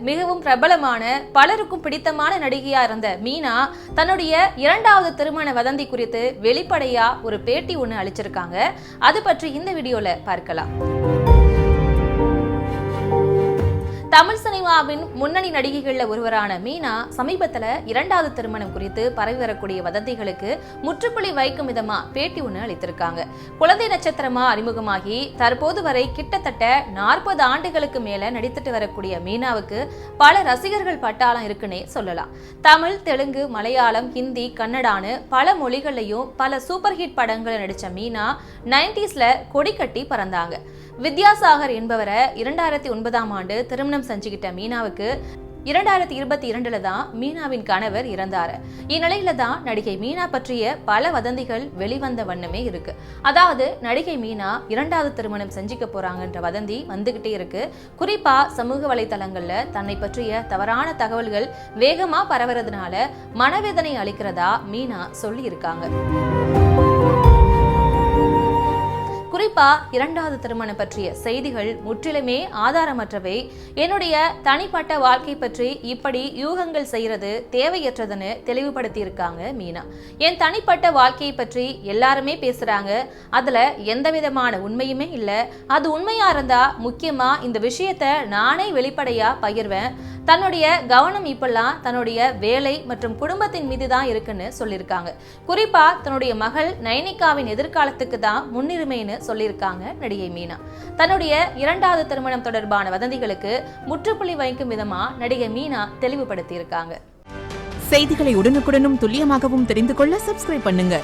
மிகவும் பிரபலமான பலருக்கும் பிடித்தமான நடிகையா இருந்த மீனா தன்னுடைய இரண்டாவது திருமண வதந்தி குறித்து வெளிப்படையா ஒரு பேட்டி ஒண்ணு அளிச்சிருக்காங்க. அது பற்றி இந்த வீடியோல பார்க்கலாம். தமிழ் சினிமாவின் முன்னணி நடிகைகள்ல ஒருவரான மீனா சமீபத்துல இரண்டாவது திருமணம் குறித்து பரவி வரக்கூடிய வதந்திகளுக்கு முற்றுப்புள்ளி வைக்கும் விதமா பேட்டி ஒண்ணு அளித்திருக்காங்க. குழந்தை நட்சத்திரமா அறிமுகமாகி தற்போது வரை கிட்டத்தட்ட 40 ஆண்டுகளுக்கு மேல நடித்துட்டு வரக்கூடிய மீனாவுக்கு பல ரசிகர்கள் பட்டாளம் இருக்குன்னே சொல்லலாம். தமிழ், தெலுங்கு, மலையாளம், ஹிந்தி, கன்னடான்னு பல மொழிகள்லையும் பல சூப்பர் ஹிட் படங்களை நடிச்ச மீனா 90ஸ்ல கொடி கட்டி பறந்தாங்க. வித்யாசாகர் என்பவரை 2009ஆம் ஆண்டு திருமணம் செஞ்சுக்கிட்ட மீனாவுக்கு 2022ல தான் மீனாவின் கணவர் இறந்தாரு. இந்நிலையில தான் நடிகை மீனா பற்றிய பல வதந்திகள் வெளிவந்த வண்ணமே இருக்கு. அதாவது நடிகை மீனா இரண்டாவது திருமணம் செஞ்சுக்க போறாங்கன்ற வதந்தி வந்துகிட்டே இருக்கு. குறிப்பா சமூக வலைதளங்கள்ல தன்னை பற்றிய தவறான தகவல்கள் வேகமா பரவுறதுனால மனவேதனை அளிக்கிறதா மீனா சொல்லி இருக்காங்க. குறிப்பா இரண்டாவது திருமணம் பற்றிய செய்திகள் முற்றிலுமே ஆதாரமற்றவை. என்னுடைய தனிப்பட்ட வாழ்க்கை பற்றி இப்படி யூகங்கள் செய்யறது தேவையற்றதுன்னு தெளிவுபடுத்தி இருக்காங்க மீனா. என் தனிப்பட்ட வாழ்க்கையை பற்றி எல்லாருமே பேசுறாங்க, அதுல எந்த விதமான உண்மையுமே இல்ல. அது உண்மையா இருந்தா முக்கியமா இந்த விஷயத்த நானே வெளிப்படையா பகிர்வேன். தன்னுடைய கவனம் இப்பெல்லாம் தன்னுடைய வேலை மற்றும் குடும்பத்தின் மீது தான் இருக்குன்னு சொல்லியிருக்காங்க. குறிப்பா தன்னுடைய மகள் நைனிகாவின் எதிர்காலத்துக்கு தான் முன்னுரிமைன்னு சொல்லியிருக்காங்க நடிகை மீனா. தன்னுடைய இரண்டாவது திருமணம் தொடர்பான வதந்திகளுக்கு முற்றுப்புள்ளி வைக்கும் விதமா நடிகை மீனா தெளிவுபடுத்தி இருக்காங்க. செய்திகளை உடனுக்குடனும் துல்லியமாகவும் தெரிந்து கொள்ள சப்ஸ்கிரைப் பண்ணுங்க.